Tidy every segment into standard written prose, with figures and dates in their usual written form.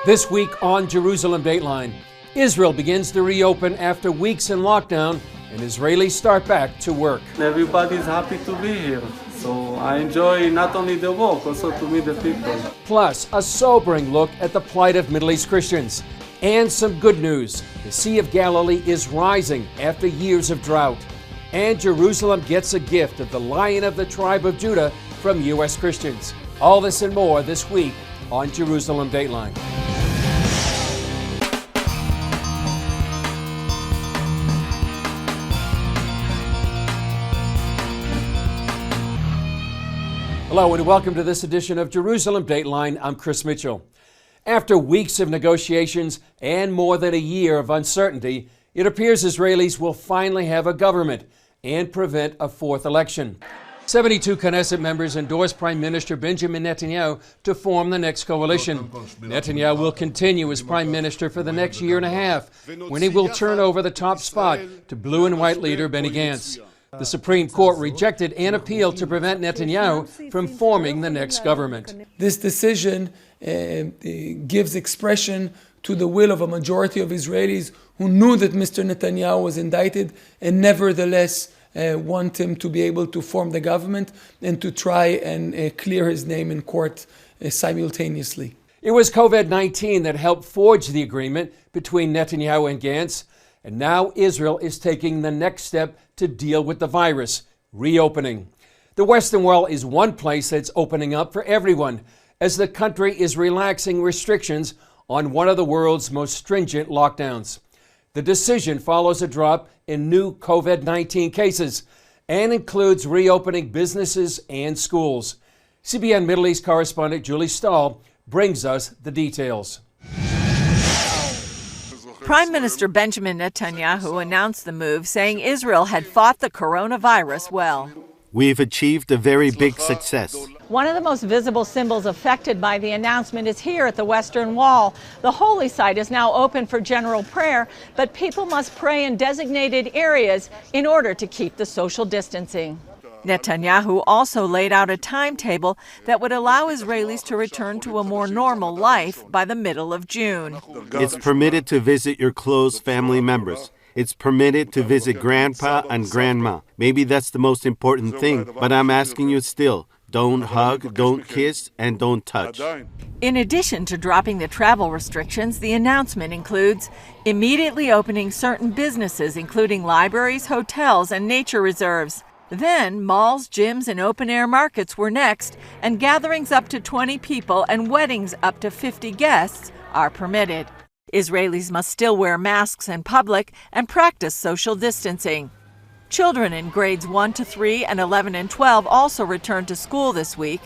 This week on Jerusalem Dateline, Israel begins to reopen after weeks in lockdown and Israelis start back to work. Everybody's happy to be here, so I enjoy not only the work, also to meet the people. Plus, a sobering look at the plight of Middle East Christians. And some good news. The Sea of Galilee is rising after years of drought. And Jerusalem gets a gift of the Lion of the tribe of Judah from U.S. Christians. All this and more this week on Jerusalem Dateline. Hello and welcome to this edition of Jerusalem Dateline. I'm Chris Mitchell. After weeks of negotiations and more than a year of uncertainty, it appears Israelis will finally have a government and prevent a fourth election. 72 Knesset members endorsed Prime Minister Benjamin Netanyahu to form the next coalition. Netanyahu will continue as Prime Minister for the next year and a half, when he will turn over the top spot to blue and white leader Benny Gantz. The Supreme Court rejected an appeal to prevent Netanyahu from forming the next government. This decision gives expression to the will of a majority of Israelis who knew that Mr. Netanyahu was indicted and nevertheless want him to be able to form the government and to try and clear his name in court simultaneously. It was COVID-19 that helped forge the agreement between Netanyahu and Gantz, and now Israel is taking the next step to deal with the virus, reopening. The Western world is one place that's opening up for everyone, as the country is relaxing restrictions on one of the world's most stringent lockdowns. The decision follows a drop in new COVID-19 cases and includes reopening businesses and schools. CBN Middle East correspondent Julie Stahl brings us the details. Prime Minister Benjamin Netanyahu announced the move, saying Israel had fought the coronavirus well. We've achieved a very big success. One of the most visible symbols affected by the announcement is here at the Western Wall. The holy site is now open for general prayer, but people must pray in designated areas in order to keep the social distancing. Netanyahu also laid out a timetable that would allow Israelis to return to a more normal life by the middle of June. It's permitted to visit your close family members. It's permitted to visit grandpa and grandma. Maybe that's the most important thing, but I'm asking you still. Don't hug, don't kiss, and don't touch. In addition to dropping the travel restrictions, the announcement includes immediately opening certain businesses, including libraries, hotels, and nature reserves. Then, malls, gyms, and open-air markets were next, and gatherings up to 20 people and weddings up to 50 guests are permitted. Israelis must still wear masks in public and practice social distancing. Children in grades 1 to 3 and 11 and 12 also returned to school this week.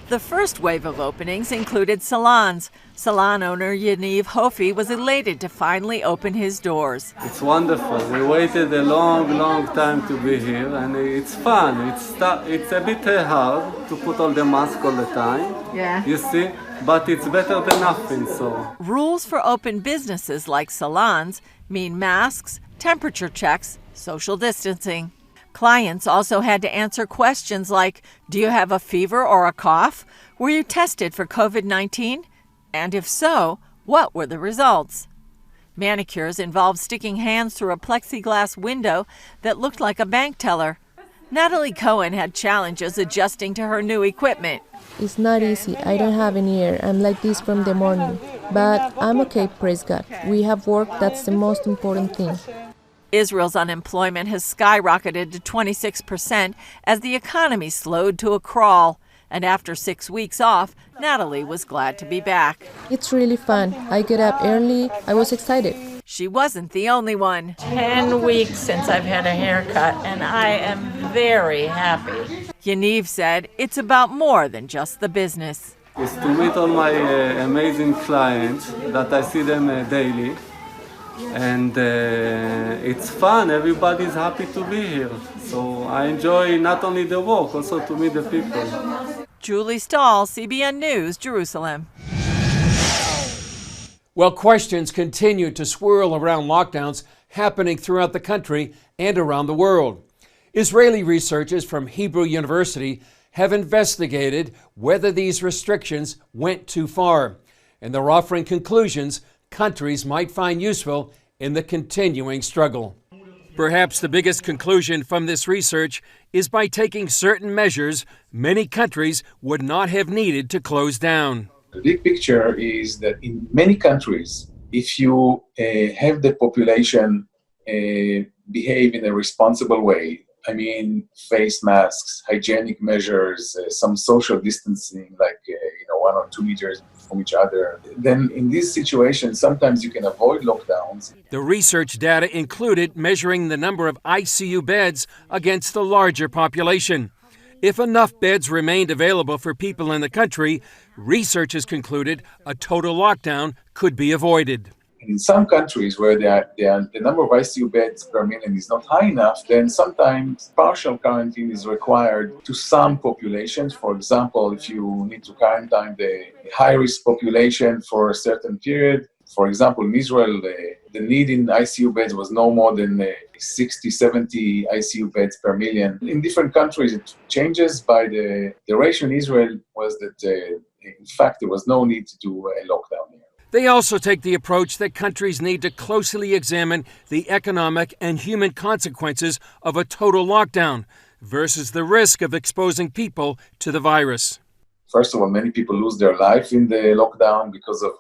The first wave of openings included salons. Salon owner Yaniv Hofi was elated to finally open his doors. It's wonderful. We waited a long time to be here, and it's fun. It's a bit hard to put all the mask all the time. Yeah. You see, but it's better than nothing. So rules for open businesses like salons mean masks, temperature checks, social distancing. Clients also had to answer questions like, do you have a fever or a cough? Were you tested for COVID-19? And if so, what were the results? Manicures involved sticking hands through a plexiglass window that looked like a bank teller. Natalie Cohen had challenges adjusting to her new equipment. It's not easy. I don't have any air. I'm like this from the morning. But I'm okay, praise God. We have work. That's the most important thing. Israel's unemployment has skyrocketed to 26% as the economy slowed to a crawl. And after 6 weeks off, Natalie was glad to be back. It's really fun. I get up early. I was excited. She wasn't the only one. 10 weeks since I've had a haircut, and I am very happy. Yaniv said it's about more than just the business. it's to meet all my amazing clients that I see them daily. And it's fun. Everybody's happy to be here. So I enjoy not only the work, also to meet the people. Julie Stahl, CBN News, Jerusalem. Well, questions continue to swirl around lockdowns happening throughout the country and around the world. Israeli researchers from Hebrew University have investigated whether these restrictions went too far. and they're offering conclusions countries might find useful in the continuing struggle. Perhaps the biggest conclusion from this research is by taking certain measures, many countries would not have needed to close down. The big picture is that in many countries, if you have the population behave in a responsible way, I mean, face masks, hygienic measures, some social distancing, like 1 or 2 meters from each other, then in these situations, sometimes you can avoid lockdowns. The research data included measuring the number of ICU beds against the larger population. If enough beds remained available for people in the country, researchers concluded a total lockdown could be avoided. In some countries where the number of ICU beds per million is not high enough, then sometimes partial quarantine is required to some populations. For example, if you need to quarantine the high-risk population for a certain period. For example, in Israel, the need in ICU beds was no more than 60, 70 ICU beds per million. In different countries, it changes. By the ratio in Israel was that, in fact, there was no need to do a lockdown here. They also take the approach that countries need to closely examine the economic and human consequences of a total lockdown versus the risk of exposing people to the virus. First of all, many people lose their life in the lockdown because of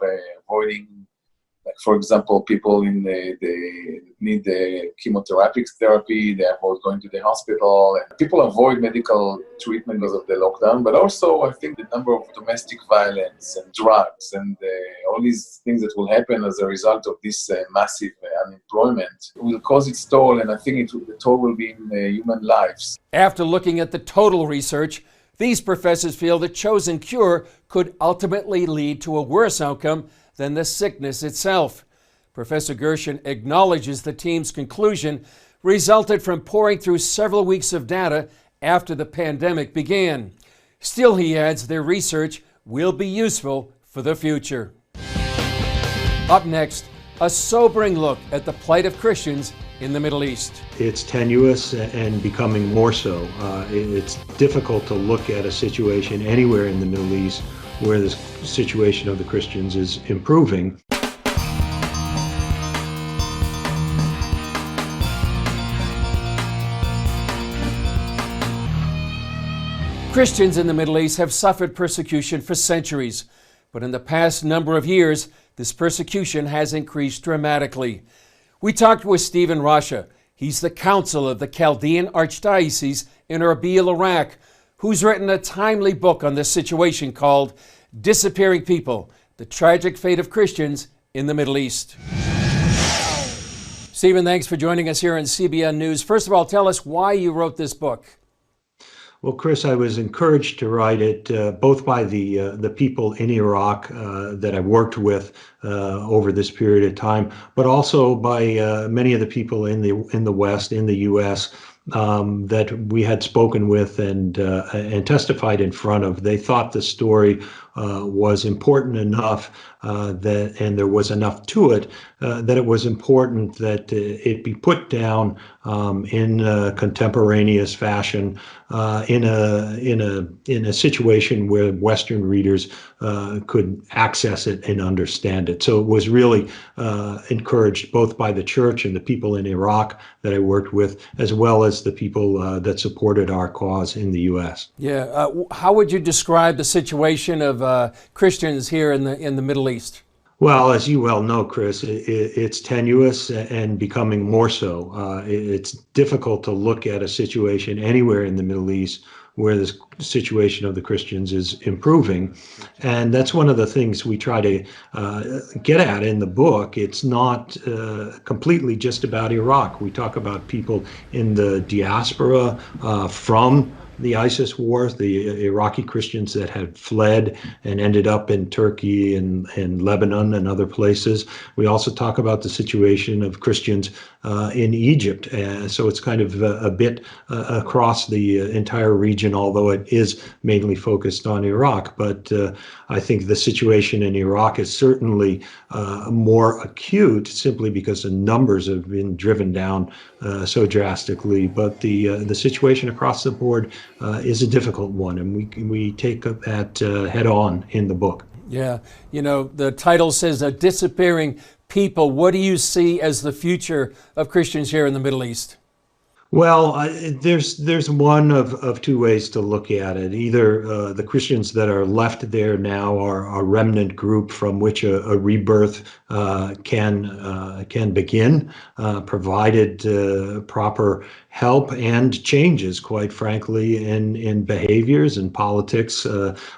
avoiding, like, for example, people they need the chemotherapy therapy, they avoid going to the hospital, and people avoid medical treatment because of the lockdown. But also, I think the number of domestic violence and drugs and all these things that will happen as a result of this massive unemployment will cause its toll, and I think the toll will be in human lives. After looking at the total research, these professors feel the chosen cure could ultimately lead to a worse outcome than the sickness itself. Professor Gershon acknowledges the team's conclusion resulted from poring through several weeks of data after the pandemic began. Still, he adds, their research will be useful for the future. Up next, a sobering look at the plight of Christians in the Middle East. It's tenuous and becoming more so. It's difficult to look at a situation anywhere in the Middle East where the situation of the Christians is improving. Christians in the Middle East have suffered persecution for centuries, but in the past number of years, this persecution has increased dramatically. We talked with Stephen Rasha. He's the counsel of the Chaldean Archdiocese in Erbil, Iraq, who's written a timely book on this situation called Disappearing People, The Tragic Fate of Christians in the Middle East. Stephen, thanks for joining us here on CBN News. First of all, tell us why you wrote this book. Well, Chris, I was encouraged to write it both by the people in Iraq that I worked with over this period of time, but also by many of the people in the West, in the U.S., that we had spoken with and testified in front of. They thought the story was important enough and there was enough to it that it was important that it be put down in a contemporaneous fashion in a situation where Western readers could access it and understand it. So it was really encouraged both by the church and the people in Iraq that I worked with, as well as the people that supported our cause in the U.S. Yeah, how would you describe the situation of Christians here in the Middle East? Well, as you well know, Chris, it's tenuous and becoming more so. It's difficult to look at a situation anywhere in the Middle East where the situation of the Christians is improving. And that's one of the things we try to get at in the book. It's not completely just about Iraq. We talk about people in the diaspora from the ISIS wars, the Iraqi Christians that had fled and ended up in Turkey and Lebanon and other places. We also talk about the situation of Christians in Egypt. So it's kind of a bit across the entire region, although it is mainly focused on Iraq. But I think the situation in Iraq is certainly more acute simply because the numbers have been driven down so drastically. But the situation across the board is a difficult one, and we take that head on in the book. Yeah, you know, the title says a disappearing people. What do you see as the future of Christians here in the Middle East? Well, there's one of two ways to look at it. Either the Christians that are left there now are a remnant group from which a rebirth can begin, provided proper help and changes, quite frankly, in behaviors and politics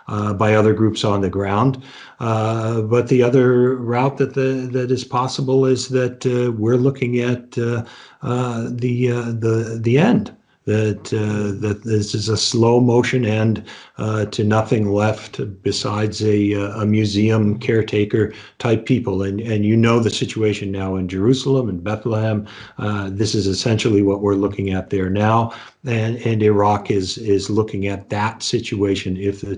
by other groups on the ground. But the other route that is possible is that we're looking at the end. That this is a slow motion end to nothing left besides a museum caretaker type people. And you know the situation now in Jerusalem and Bethlehem. This is essentially what we're looking at there now. And Iraq is looking at that situation if the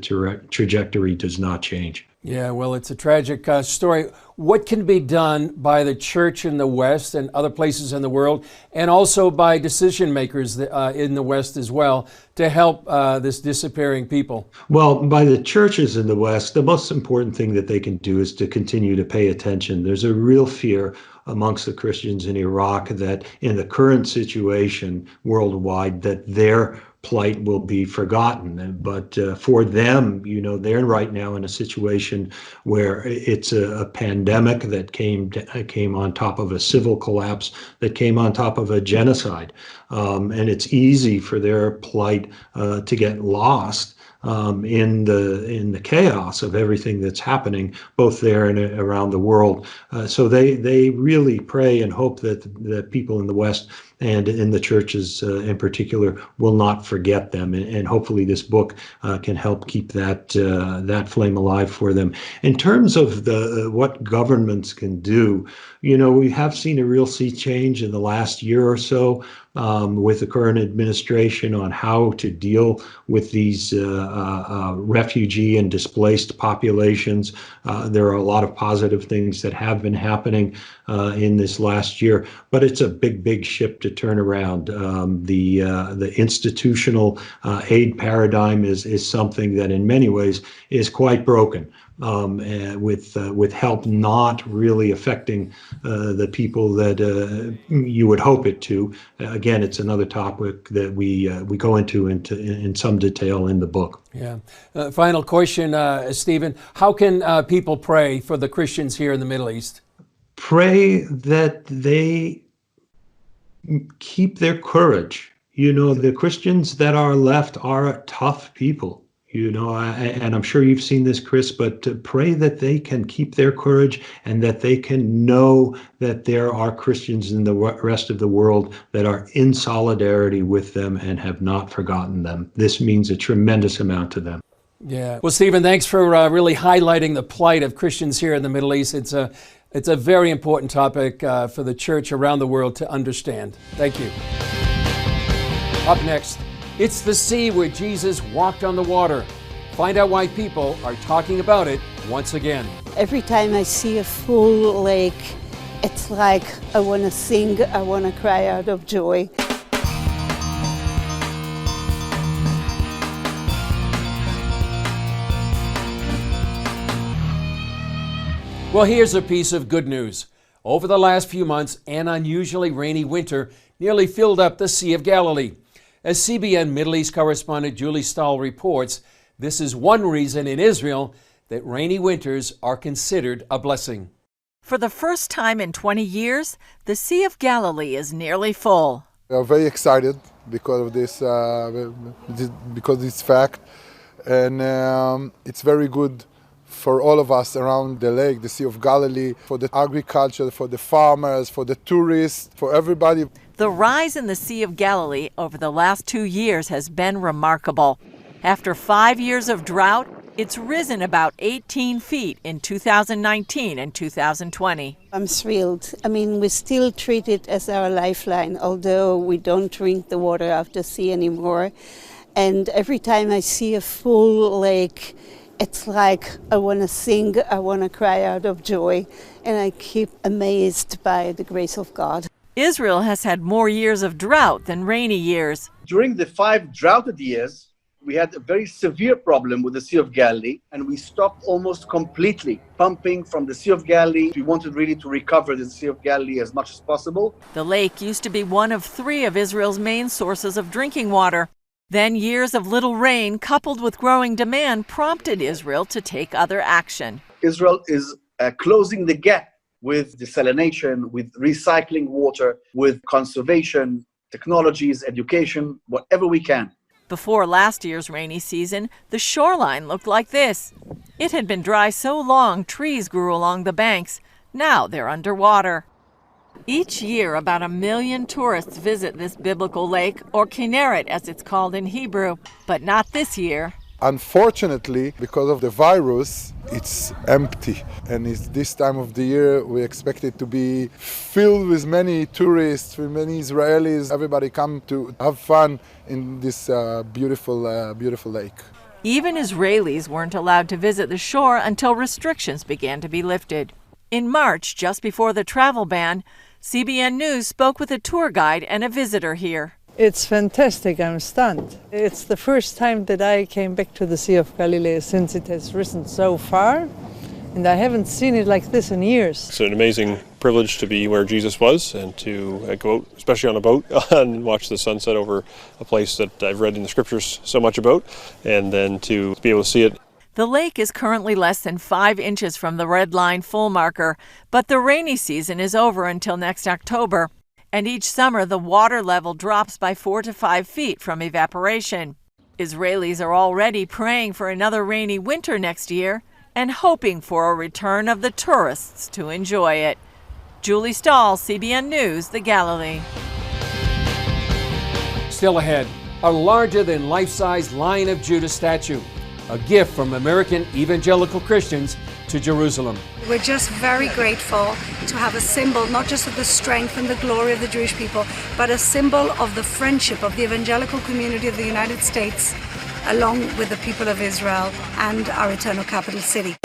trajectory does not change. Yeah, well, it's a tragic story. What can be done by the church in the West and other places in the world, and also by decision makers in the West as well, to help this disappearing people? Well, by the churches in the West, the most important thing that they can do is to continue to pay attention. There's a real fear amongst the Christians in Iraq that in the current situation worldwide, that their plight will be forgotten. But for them, you know, they're right now in a situation where it's a pandemic that came on top of a civil collapse, that came on top of a genocide. And it's easy for their plight to get lost in the chaos of everything that's happening, both there and around the world. So they really pray and hope that people in the West and in the churches in particular will not forget them. And hopefully this book can help keep that flame alive for them. In terms of what governments can do, you know, we have seen a real sea change in the last year or so with the current administration on how to deal with these refugee and displaced populations. There are a lot of positive things that have been happening in this last year, but it's a big ship to turn around. The institutional aid paradigm is something that in many ways is quite broken. With help not really affecting the people that you would hope it to. Again, it's another topic that we go into in some detail in the book. Yeah. Final question, Stephen. How can people pray for the Christians here in the Middle East? Pray that they keep their courage. You know, the Christians that are left are tough people. You know, and I'm sure you've seen this, Chris, but to pray that they can keep their courage and that they can know that there are Christians in the rest of the world that are in solidarity with them and have not forgotten them. This means a tremendous amount to them. Yeah. Well, Stephen, thanks for really highlighting the plight of Christians here in the Middle East. It's a very important topic for the church around the world to understand. Thank you. Up next, it's the sea where Jesus walked on the water. Find out why people are talking about it once again. Every time I see a full lake, it's like I want to sing, I want to cry out of joy. Well, here's a piece of good news. Over the last few months, an unusually rainy winter nearly filled up the Sea of Galilee. As CBN Middle East correspondent Julie Stahl reports, this is one reason in Israel that rainy winters are considered a blessing. For the first time in 20 years, the Sea of Galilee is nearly full. We are very excited because of this fact, and it's very good for all of us around the lake, the Sea of Galilee, for the agriculture, for the farmers, for the tourists, for everybody. The rise in the Sea of Galilee over the last 2 years has been remarkable. After 5 years of drought, it's risen about 18 feet in 2019 and 2020. I'm thrilled. I mean, we still treat it as our lifeline, although we don't drink the water out the sea anymore. And every time I see a full lake, it's like I want to sing, I want to cry out of joy, and I keep amazed by the grace of God. Israel has had more years of drought than rainy years. During the 5 droughted years, we had a very severe problem with the Sea of Galilee, and we stopped almost completely pumping from the Sea of Galilee. We wanted really to recover the Sea of Galilee as much as possible. The lake used to be one of 3 of Israel's main sources of drinking water. Then years of little rain coupled with growing demand prompted Israel to take other action. Israel is closing the gap with desalination, with recycling water, with conservation, technologies, education, whatever we can. Before last year's rainy season, the shoreline looked like this. It had been dry so long, trees grew along the banks. Now they're underwater. Each year, about 1 million tourists visit this biblical lake, or Kinneret as it's called in Hebrew, but not this year. Unfortunately, because of the virus, it's empty. And it's this time of the year, we expect it to be filled with many tourists, with many Israelis. Everybody come to have fun in this beautiful lake. Even Israelis weren't allowed to visit the shore until restrictions began to be lifted. In March, just before the travel ban, CBN News spoke with a tour guide and a visitor here. It's fantastic. I'm stunned. It's the first time that I came back to the Sea of Galilee since it has risen so far, and I haven't seen it like this in years. It's an amazing privilege to be where Jesus was and to go out, especially on a boat, and watch the sunset over a place that I've read in the scriptures so much about, and then to be able to see it. The lake is currently less than 5 inches from the red line full marker, but the rainy season is over until next October. And each summer, the water level drops by 4 to 5 feet from evaporation. Israelis are already praying for another rainy winter next year and hoping for a return of the tourists to enjoy it. Julie Stahl, CBN News, the Galilee. Still ahead, a larger-than-life-size Lion of Judah statue, a gift from American evangelical Christians to Jerusalem. We're just very grateful to have a symbol, not just of the strength and the glory of the Jewish people, but a symbol of the friendship of the evangelical community of the United States, along with the people of Israel and our eternal capital city.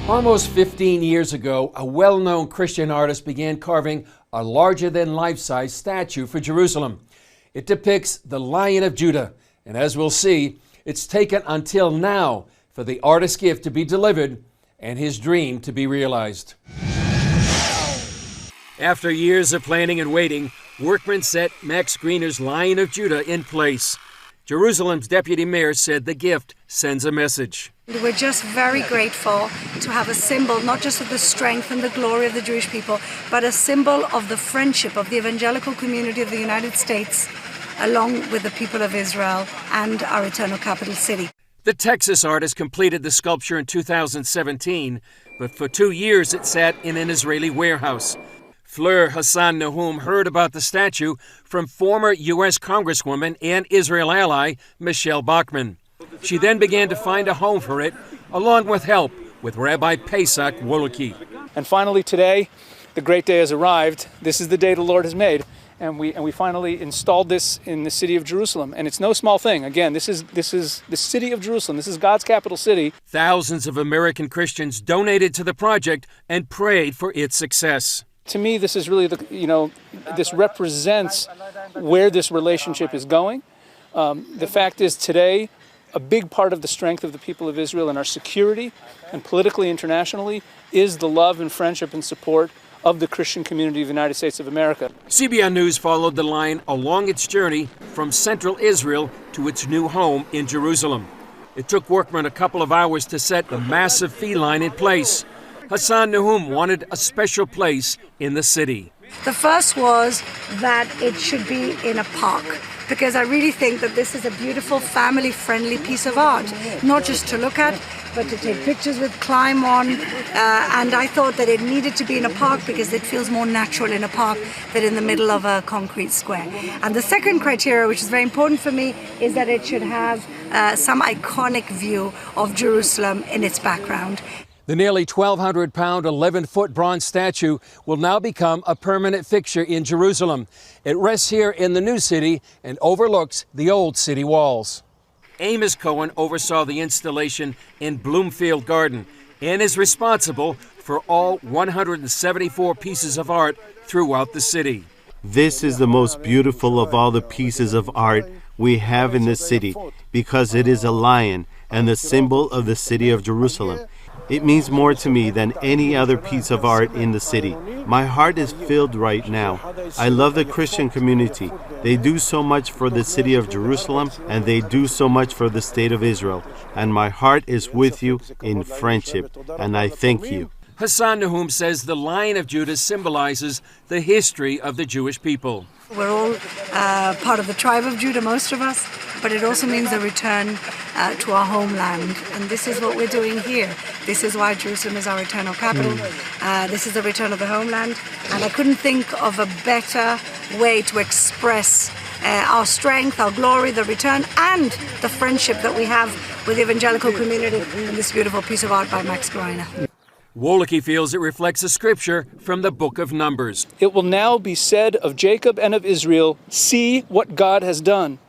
Almost 15 years ago, a well-known Christian artist began carving a larger-than-life-size statue for Jerusalem. It depicts the Lion of Judah, and as we'll see, it's taken until now for the artist's gift to be delivered and his dream to be realized. After years of planning and waiting, workmen set Max Greener's Lion of Judah in place. Jerusalem's deputy mayor said the gift sends a message. We're just very grateful to have a symbol, not just of the strength and the glory of the Jewish people, but a symbol of the friendship of the evangelical community of the United States, along with the people of Israel and our eternal capital city. The Texas artist completed the sculpture in 2017, but for 2 years it sat in an Israeli warehouse. Fleur Hassan Nahum heard about the statue from former U.S. Congresswoman and Israel ally Michelle Bachmann. She then began to find a home for it, along with help with Rabbi Pesach Woloki. And finally today, the great day has arrived. This is the day the Lord has made, and we finally installed this in the city of Jerusalem. And it's no small thing. Again, this is the city of Jerusalem. This is God's capital city. Thousands of American Christians donated to the project and prayed for its success. To me, this is really this represents where this relationship is going. The fact is today, a big part of the strength of the people of Israel and our security and politically internationally is the love and friendship and support of the Christian community of the United States of America. CBN News followed the lion along its journey from central Israel to its new home in Jerusalem. It took workmen a couple of hours to set the massive feline in place. Hassan Nahum wanted a special place in the city. The first was that it should be in a park, because I really think that this is a beautiful family-friendly piece of art, not just to look at, but to take pictures with, climb on, and I thought that it needed to be in a park because it feels more natural in a park than in the middle of a concrete square. And the second criteria, which is very important for me, is that it should have some iconic view of Jerusalem in its background. The nearly 1,200-pound, 11-foot bronze statue will now become a permanent fixture in Jerusalem. It rests here in the new city and overlooks the old city walls. Amos Cohen oversaw the installation in Bloomfield Garden. and is responsible for all 174 pieces of art throughout the city. This is the most beautiful of all the pieces of art we have in the city because it is a lion and the symbol of the city of Jerusalem. It means more to me than any other piece of art in the city. My heart is filled right now. I love the Christian community. They do so much for the city of Jerusalem, and they do so much for the state of Israel. And my heart is with you in friendship, and I thank you. Hassan Nahum says the Lion of Judah symbolizes the history of the Jewish people. We're all part of the tribe of Judah, most of us, but it also means a return to our homeland. And this is what we're doing here. This is why Jerusalem is our eternal capital. This is the return of the homeland. And I couldn't think of a better way to express our strength, our glory, the return, and the friendship that we have with the evangelical community in this beautiful piece of art by Max Greiner. Woloki feels it reflects a scripture from the book of Numbers. It will now be said of Jacob and of Israel, see what God has done.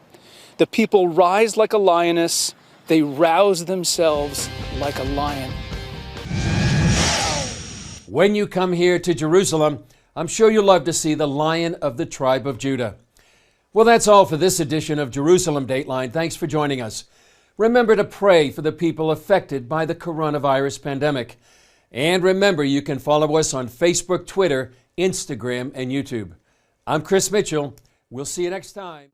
The people rise like a lioness, they rouse themselves like a lion. When you come here to Jerusalem, I'm sure you'll love to see the Lion of the tribe of Judah. Well, that's all for this edition of Jerusalem Dateline. Thanks for joining us. Remember to pray for the people affected by the coronavirus pandemic. And remember, you can follow us on Facebook, Twitter, Instagram, and YouTube. I'm Chris Mitchell. We'll see you next time.